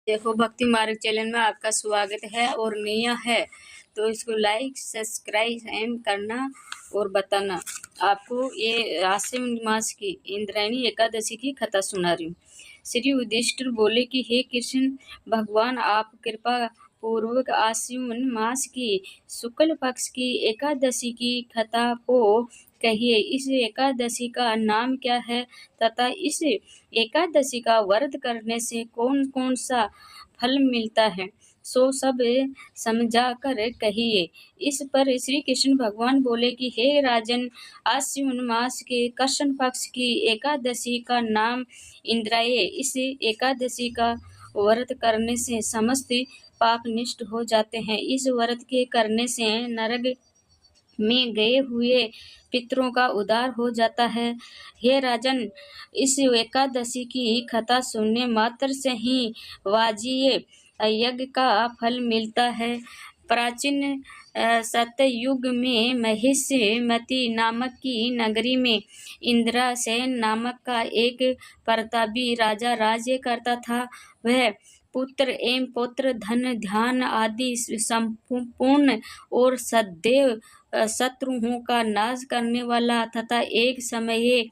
देखो, भक्ति मार्ग चैनल में आपका स्वागत है। और नया है तो इसको लाइक सब्सक्राइब एंड करना और बताना। आपको ये आश्विन मास की इंद्रायणी एकादशी की कथा सुना रही हूँ। श्री युधिष्ठिर बोले कि हे कृष्ण भगवान, आप कृपा पूर्वक आश्विन मास की शुक्ल पक्ष की एकादशी की कथा को कहिए। इस एकादशी का नाम क्या है तथा इस एकादशी का व्रत करने से कौन कौन सा फल मिलता है, सो सब समझा कर कहिए। इस पर श्री कृष्ण भगवान बोले कि हे राजन, आश्विन मास के कृष्ण पक्ष की एकादशी का नाम इंद्राय। इस एकादशी का व्रत करने से समस्त पाप नष्ट हो जाते हैं। इस व्रत के करने से नरक में गए हुए पितरों का उद्धार हो जाता है। हे राजन, इस एकादशी की कथा सुनने मात्र से ही वाजिए यज्ञ का फल मिलता है। प्राचीन सत्ययुग में महिष्मति नामक की नगरी में इंद्रसेन नामक का एक प्रतापी राजा राज्य करता था। वह पुत्र एवं पौत्र, धन, ध्यान आदि संपूर्ण और सदैव शत्रुओं का नाश करने वाला तथा एक समय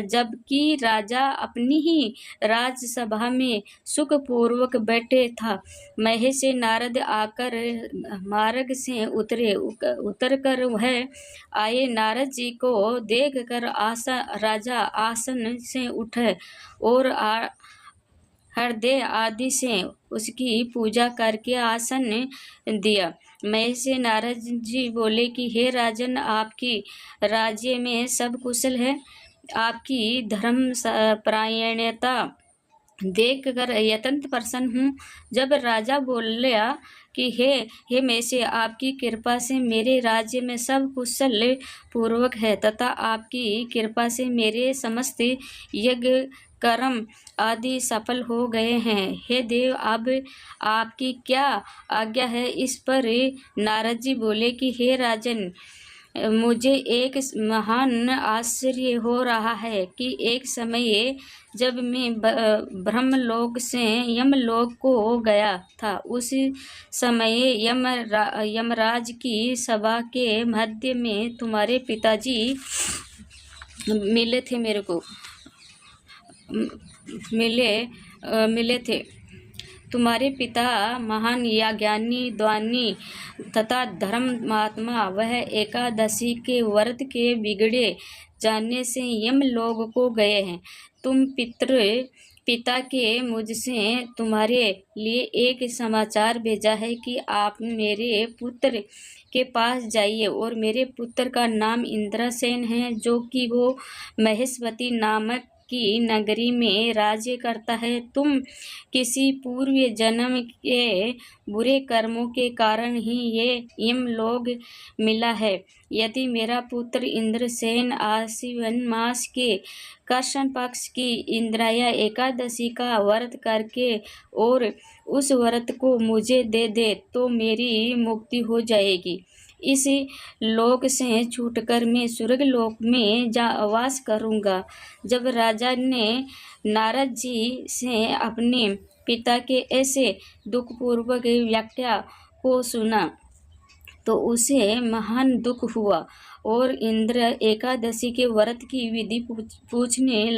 जबकि राजा अपनी ही राजसभा में सुखपूर्वक बैठे था, महेश नारद आकर मार्ग से उतरकर वह आए। नारद जी को देखकर राजा आसन से उठे और हृदय आदि से उसकी पूजा करके आसन दिया। महेश नारद जी बोले कि हे राजन, आपकी राज्य में सब कुशल है। आपकी धर्म परायणता देख कर अत्यंत प्रसन्न हूँ। जब राजा बोला कि हे महेश, आपकी कृपा से मेरे राज्य में सब कुशल पूर्वक है तथा आपकी कृपा से मेरे समस्त यज्ञ कर्म आदि सफल हो गए हैं। हे देव, अब आपकी क्या आज्ञा है। इस पर नारद जी बोले कि हे राजन, मुझे एक महान आश्चर्य हो रहा है कि एक समय जब मैं ब्रह्मलोक से यमलोक को गया था, उस समय यमराज की सभा के मध्य में तुम्हारे पिताजी मिले थे, मेरे को मिले थे। तुम्हारे पिता महान या ज्ञानी, दानी तथा धर्मात्मा, वह एकादशी के व्रत के बिगड़े जाने से यमलोक को गए हैं। तुम पिता के मुझसे तुम्हारे लिए एक समाचार भेजा है कि आप मेरे पुत्र के पास जाइए और मेरे पुत्र का नाम इंद्रसेन है, जो कि वो महिष्मति नामक की नगरी में राज्य करता है। तुम किसी पूर्व जन्म के बुरे कर्मों के कारण ही ये यमलोक मिला है। यदि मेरा पुत्र इंद्रसेन आश्विन मास के कृष्ण पक्ष की इंद्राया एकादशी का व्रत करके और उस व्रत को मुझे दे दे तो मेरी मुक्ति हो जाएगी। इस लोक से छूटकर मैं स्वर्ग लोक में वास करूँगा। जब राजा ने नारद जी से अपने पिता के ऐसे दुखपूर्वक व्याख्या को सुना तो उसे महान दुख हुआ और इंद्र एकादशी के व्रत की विधि पूछने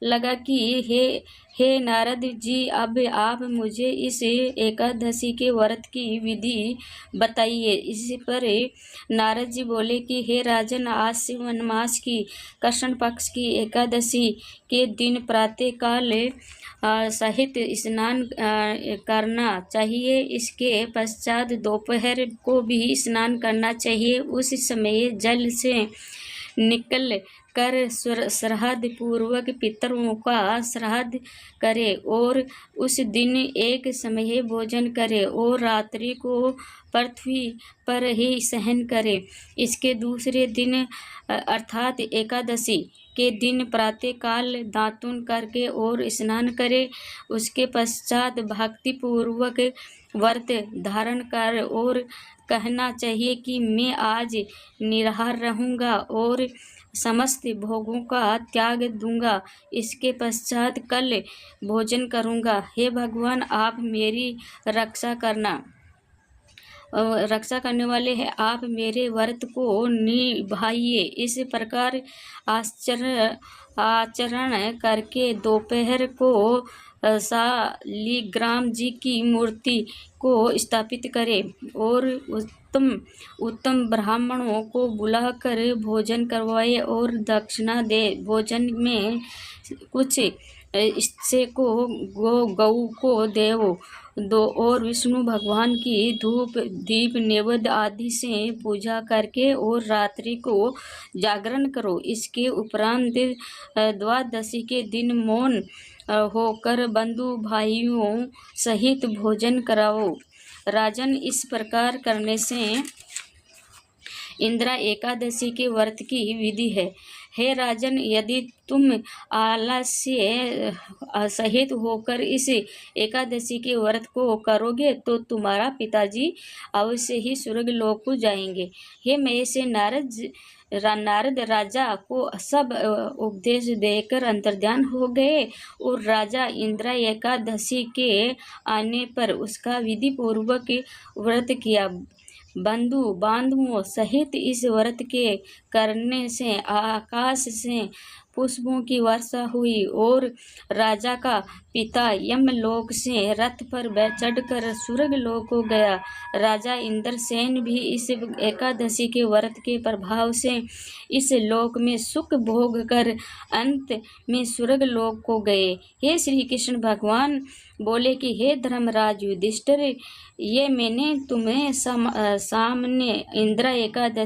लगा कि हे नारद जी, अब आप मुझे इस एकादशी के व्रत की विधि बताइए। इस पर नारद जी बोले कि हे राजन, आश्विन मास की कृष्ण पक्ष की एकादशी के दिन प्रातः काल सहित स्नान करना चाहिए। इसके पश्चात दोपहर को भी स्नान करना चाहिए। उस समय जल से निकल कर श्राद्ध पूर्वक पितरों का श्राद्ध करे और उस दिन एक समय भोजन करे और रात्रि को पृथ्वी पर ही सहन करे। इसके दूसरे दिन अर्थात एकादशी के दिन प्रातःकाल दातुन करके और स्नान करे। उसके पश्चात भक्तिपूर्वक व्रत धारण कर और कहना चाहिए कि मैं आज निराहार रहूँगा और समस्त भोगों का त्याग दूंगा। इसके पश्चात कल भोजन करूँगा। हे भगवान, आप मेरी रक्षा करने वाले हैं, आप मेरे व्रत को निभाइए। इस प्रकार आचरण करके दोपहर को शालिग्राम जी की मूर्ति को स्थापित करें और उत्तम ब्राह्मणों को बुलाकर भोजन करवाए और दक्षिणा दे। भोजन में कुछ हिस्से को गऊ को दो और विष्णु भगवान की धूप दीप नैवेद्य आदि से पूजा करके और रात्रि को जागरण करो। इसके उपरांत द्वादशी के दिन मौन होकर बंधु भाइयों सहित भोजन कराओ। राजन, इस प्रकार करने से इंदिरा एकादशी के व्रत की विधि है। हे राजन, यदि तुम आलस्य सहित होकर इस एकादशी के व्रत को करोगे तो तुम्हारा पिताजी अवश्य ही स्वर्ग लोक को जाएंगे। हे महेश, नारद राजा को सब उपदेश देकर अंतर्ध्यान हो गए और राजा इंदिरा एकादशी के आने पर उसका विधि पूर्वक व्रत किया। बंधु बांधवों सहित इस व्रत के करने से आकाश से पुष्पों की वर्षा हुई और राजा का पिता यमलोक से रथ पर चढ़कर स्वर्ग लोक को गया। राजा इंद्रसेन भी इस एकादशी के व्रत के प्रभाव से इस लोक में सुख भोग कर अंत में स्वर्ग लोक को गए। हे श्री कृष्ण भगवान बोले कि हे धर्मराज युधिष्ठिर, ये मैंने तुम्हें सामने इंदिरा एकादशी